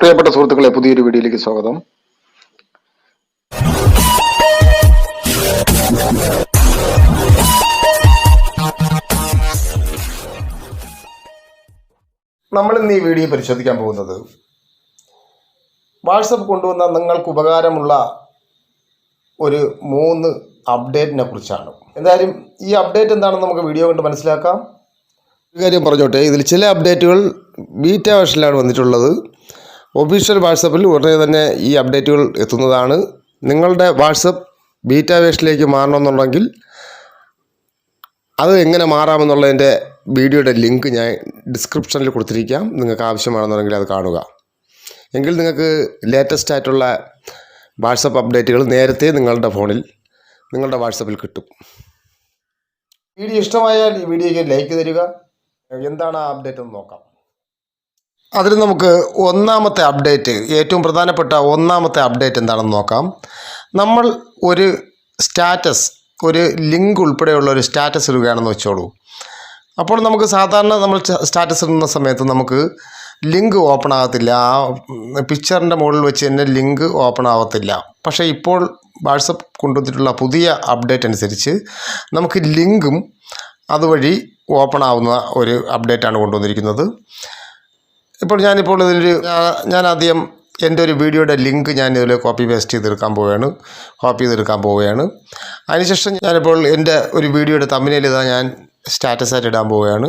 പ്രിയപ്പെട്ട സുഹൃത്തുക്കളെ, പുതിയൊരു വീഡിയോയിലേക്ക് സ്വാഗതം. നമ്മൾ ഇന്ന് ഈ വീഡിയോ പരിശോധിക്കാൻ പോകുന്നത് വാട്സപ്പ് കൊണ്ടുവന്ന നിങ്ങൾക്ക് ഉപകാരമുള്ള ഒരു 3 അപ്ഡേറ്റിനെ കുറിച്ചാണ്. എന്തായാലും ഈ അപ്ഡേറ്റ് എന്താണെന്ന് നമുക്ക് വീഡിയോ കൊണ്ട് മനസ്സിലാക്കാം. ഒരു കാര്യം പറഞ്ഞോട്ടെ, ഇതിൽ ചില അപ്ഡേറ്റുകൾ ബീറ്റ വേർഷനിലാണ് വന്നിട്ടുള്ളത്. ഒഫീഷ്യൽ വാട്സപ്പിൽ ഉടനെ തന്നെ ഈ അപ്ഡേറ്റുകൾ എത്തുന്നതാണ്. നിങ്ങളുടെ വാട്സപ്പ് ബീറ്റ വേർഷനിലേക്ക് മാറണമെന്നുണ്ടെങ്കിൽ അത് എങ്ങനെ മാറാമെന്നുള്ളതിൻ്റെ വീഡിയോയുടെ ലിങ്ക് ഞാൻ ഡിസ്ക്രിപ്ഷനിൽ കൊടുത്തിരിക്കാം. നിങ്ങൾക്ക് ആവശ്യമാണെന്നുണ്ടെങ്കിൽ അത് കാണുക. എങ്കിൽ നിങ്ങൾക്ക് ലേറ്റസ്റ്റ് ആയിട്ടുള്ള വാട്സപ്പ് അപ്ഡേറ്റുകൾ നേരത്തെ നിങ്ങളുടെ ഫോണിൽ നിങ്ങളുടെ വാട്സപ്പിൽ കിട്ടും. വീഡിയോ ഇഷ്ടമായാൽ ഈ വീഡിയോയ്ക്ക് ലൈക്ക് തരിക. എന്താണ് ആ അപ്ഡേറ്റ് എന്ന് നോക്കാം. അതിൽ നമുക്ക് ഒന്നാമത്തെ അപ്ഡേറ്റ്, ഏറ്റവും പ്രധാനപ്പെട്ട ഒന്നാമത്തെ അപ്ഡേറ്റ് എന്താണെന്ന് നോക്കാം. നമ്മൾ ഒരു സ്റ്റാറ്റസ്, ഒരു ലിങ്ക് ഉൾപ്പെടെയുള്ള ഒരു സ്റ്റാറ്റസ് ഇടുകയാണെന്ന് വെച്ചോളൂ. അപ്പോൾ നമുക്ക് സാധാരണ നമ്മൾ സ്റ്റാറ്റസ് ഇടുന്ന സമയത്ത് നമുക്ക് ലിങ്ക് ഓപ്പൺ ആകത്തില്ല. ആ പിക്ചറിൻ്റെ മുകളിൽ വെച്ച് തന്നെ ലിങ്ക് ഓപ്പൺ ആകത്തില്ല. പക്ഷേ ഇപ്പോൾ വാട്സപ്പ് കൊണ്ടുവന്നിട്ടുള്ള പുതിയ അപ്ഡേറ്റ് അനുസരിച്ച് നമുക്ക് ലിങ്കും അതുവഴി ഓപ്പൺ ആവുന്ന ഒരു അപ്ഡേറ്റാണ് കൊണ്ടുവന്നിരിക്കുന്നത്. ഇപ്പോൾ ഞാൻ ആദ്യം എൻ്റെ ഒരു വീഡിയോയുടെ ലിങ്ക് ഞാൻ ഇതിൽ കോപ്പി ചെയ്തെടുക്കാൻ പോവുകയാണ്. അതിനുശേഷം ഞാനിപ്പോൾ എൻ്റെ ഒരു വീഡിയോയുടെ തമ്പനയിൽ ഇതാ ഞാൻ സ്റ്റാറ്റസായിട്ട് ഇടാൻ പോവുകയാണ്.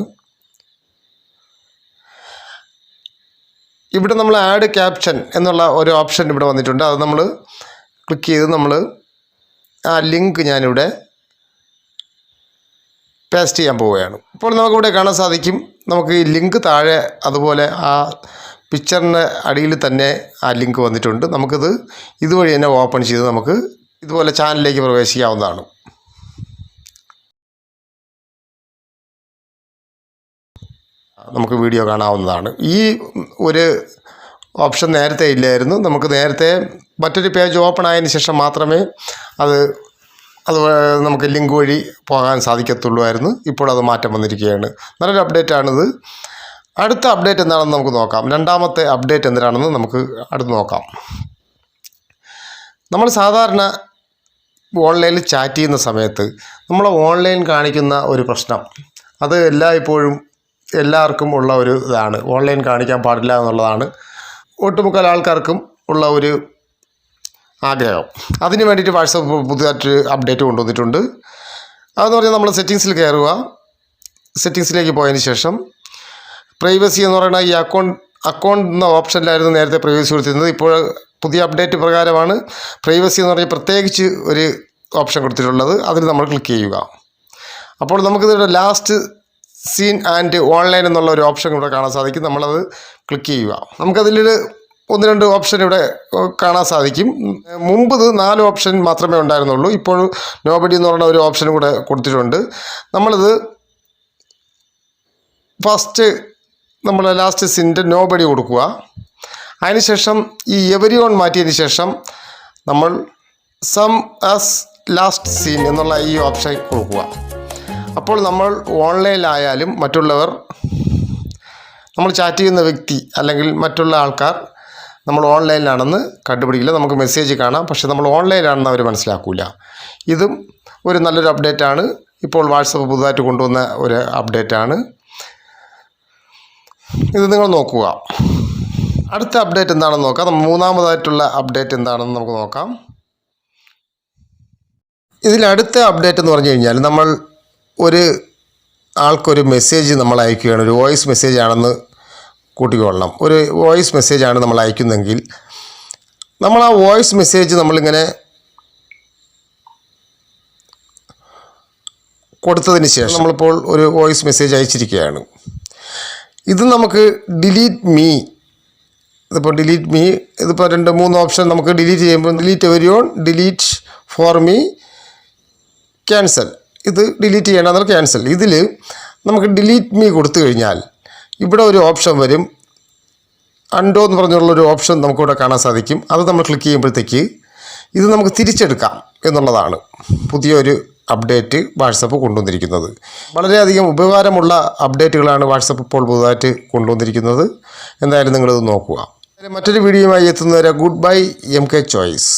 ഇവിടെ നമ്മൾ ആഡ് ക്യാപ്ഷൻ എന്നുള്ള ഒരു ഓപ്ഷൻ ഇവിടെ വന്നിട്ടുണ്ട്. അത് നമ്മൾ ക്ലിക്ക് ചെയ്ത് നമ്മൾ ആ ലിങ്ക് ഞാനിവിടെ പേസ്റ്റ് ചെയ്യാൻ പോവുകയാണ്. ഇപ്പോൾ നമുക്കിവിടെ കാണാൻ സാധിക്കും, നമുക്ക് ഈ ലിങ്ക് താഴെ അതുപോലെ ആ പിക്ചറിൻ്റെ അടിയിൽ തന്നെ ആ ലിങ്ക് വന്നിട്ടുണ്ട്. നമുക്കിത് ഇതുവഴി തന്നെ ഓപ്പൺ ചെയ്ത് നമുക്ക് ഇതുപോലെ ചാനലിലേക്ക് പ്രവേശിക്കാവുന്നതാണ്. നമുക്ക് വീഡിയോ കാണാവുന്നതാണ്. ഈ ഒരു ഓപ്ഷൻ നേരത്തെ ഇല്ലായിരുന്നു. നമുക്ക് നേരത്തെ മറ്റൊരു പേജ് ഓപ്പൺ ആയതിനു ശേഷം മാത്രമേ അത് നമുക്ക് ലിങ്ക് വഴി പോകാൻ സാധിക്കത്തുള്ളൂ. ഇപ്പോൾ അത് മാറ്റം വന്നിരിക്കുകയാണ്. നല്ലൊരു അപ്ഡേറ്റാണിത്. അടുത്ത അപ്ഡേറ്റ് എന്താണെന്ന് നമുക്ക് നോക്കാം. രണ്ടാമത്തെ അപ്ഡേറ്റ് എന്താണെന്ന് നമുക്ക് അടുത്ത് നോക്കാം. നമ്മൾ സാധാരണ ഓൺലൈനിൽ ചാറ്റ് ചെയ്യുന്ന സമയത്ത് നമ്മൾ ഓൺലൈൻ കാണിക്കുന്ന ഒരു പ്രശ്നം, അത് എല്ലാവർക്കും ഉള്ള ഒരു ഇതാണ്. ഓൺലൈൻ കാണിക്കാൻ പാടില്ല എന്നുള്ളതാണ് ഒട്ടുമുക്കാൽ ആൾക്കാർക്കും ഉള്ള ഒരു ആഗ്രഹം. അതിന് വേണ്ടിയിട്ട് വാട്സപ്പ് പുതിയതായിട്ടൊരു അപ്ഡേറ്റ് കൊണ്ടുവന്നിട്ടുണ്ട്. അതെന്ന് പറഞ്ഞാൽ നമ്മൾ സെറ്റിങ്സിൽ കയറുക. സെറ്റിങ്സിലേക്ക് പോയതിന് ശേഷം പ്രൈവസി എന്ന് പറയുന്ന ഈ അക്കൗണ്ട് എന്ന ഓപ്ഷനിലായിരുന്നു നേരത്തെ പ്രൈവസി കൊടുത്തിരുന്നത്. ഇപ്പോൾ പുതിയ അപ്ഡേറ്റ് പ്രകാരമാണ് പ്രൈവസി എന്ന് പറഞ്ഞാൽ പ്രത്യേകിച്ച് ഒരു ഓപ്ഷൻ കൊടുത്തിട്ടുള്ളത്. അതിൽ നമ്മൾ ക്ലിക്ക് ചെയ്യുക. അപ്പോൾ നമുക്കിതിവിടെ ലാസ്റ്റ് സീൻ ആൻഡ് ഓൺലൈൻ എന്നുള്ള ഒരു ഓപ്ഷൻ ഇവിടെ കാണാൻ സാധിക്കും. നമ്മളത് ക്ലിക്ക് ചെയ്യുക. നമുക്കതിൽ 1-2 ഓപ്ഷൻ ഇവിടെ കാണാൻ സാധിക്കും. മുമ്പ് ഇത് 4 ഓപ്ഷൻ മാത്രമേ ഉണ്ടായിരുന്നുള്ളൂ. ഇപ്പോൾ നോബഡി എന്ന് പറയുന്ന ഒരു ഓപ്ഷനും കൂടെ കൊടുത്തിട്ടുണ്ട്. നമ്മളിത് ഫസ്റ്റ് നമ്മൾ ലാസ്റ്റ് സീൻ്റെ നോബഡി കൊടുക്കുക. അതിനുശേഷം ഈ എവരി ഓൺ മാറ്റിയതിന് ശേഷം നമ്മൾ സം ആസ് ലാസ്റ്റ് സീൻ എന്നുള്ള ഈ ഓപ്ഷൻ കൊടുക്കുക. അപ്പോൾ നമ്മൾ ഓൺലൈനിലായാലും മറ്റുള്ളവർ, നമ്മൾ ചാറ്റ് ചെയ്യുന്ന വ്യക്തി അല്ലെങ്കിൽ മറ്റുള്ള ആൾക്കാർ നമ്മൾ ഓൺലൈനിലാണെന്ന് കണ്ടുപിടിക്കില്ല. നമുക്ക് മെസ്സേജ് കാണാം, പക്ഷേ നമ്മൾ ഓൺലൈനിലാണെന്ന് അവർ മനസ്സിലാക്കില്ല. ഇതും ഒരു നല്ലൊരു അപ്ഡേറ്റാണ്. ഇപ്പോൾ വാട്സപ്പ് പുതുതായിട്ട് കൊണ്ടുവന്ന ഒരു അപ്ഡേറ്റാണ്. ഇത് നിങ്ങൾ നോക്കുക. അടുത്ത അപ്ഡേറ്റ് എന്താണെന്ന് നോക്കാം. മൂന്നാമതായിട്ടുള്ള അപ്ഡേറ്റ് എന്താണെന്ന് നമുക്ക് നോക്കാം. ഇതിലടുത്ത അപ്ഡേറ്റ് എന്ന് പറഞ്ഞു കഴിഞ്ഞാൽ, നമ്മൾ ഒരു ആൾക്കൊരു മെസ്സേജ് നമ്മൾ അയക്കുകയാണ്. ഒരു വോയിസ് മെസ്സേജ് ആണെന്ന് കൂട്ടിക്കൊള്ളണം. ഒരു വോയിസ് മെസ്സേജാണ് നമ്മൾ അയക്കുന്നതെങ്കിൽ നമ്മൾ ആ വോയിസ് മെസ്സേജ് നമ്മളിങ്ങനെ കൊടുത്തതിന് ശേഷം നമ്മളിപ്പോൾ ഒരു വോയിസ് മെസ്സേജ് അയച്ചിരിക്കുകയാണ്. ഇത് നമുക്ക് ഇതിപ്പോൾ ഇതിപ്പോൾ 2-3 ഓപ്ഷൻ നമുക്ക് ഡിലീറ്റ് ചെയ്യുമ്പോൾ delete every on, delete for me, cancel. ഇത് ഡിലീറ്റ് ചെയ്യണം, എന്നാൽ ക്യാൻസൽ. ഇതിൽ നമുക്ക് ഡിലീറ്റ് മീ കൊടുത്തു കഴിഞ്ഞാൽ ഇവിടെ ഒരു ഓപ്ഷൻ വരും, അൺഡോ എന്ന് പറഞ്ഞുള്ളൊരു ഓപ്ഷൻ നമുക്കിവിടെ കാണാൻ സാധിക്കും. അത് നമ്മൾ ക്ലിക്ക് ചെയ്യുമ്പോഴത്തേക്ക് ഇത് നമുക്ക് തിരിച്ചെടുക്കാം എന്നുള്ളതാണ് പുതിയൊരു അപ്ഡേറ്റ് വാട്സപ്പ് കൊണ്ടുവന്നിരിക്കുന്നത്. വളരെയധികം ഉപകാരമുള്ള അപ്ഡേറ്റുകളാണ് വാട്സപ്പ് ഇപ്പോൾ പുതുതായിട്ട് കൊണ്ടുവന്നിരിക്കുന്നത്. എന്തായാലും നിങ്ങളിത് നോക്കുക. മറ്റൊരു വീഡിയോയുമായി എത്തുന്നവരെ ഗുഡ് ബൈ MK ചോയ്സ്.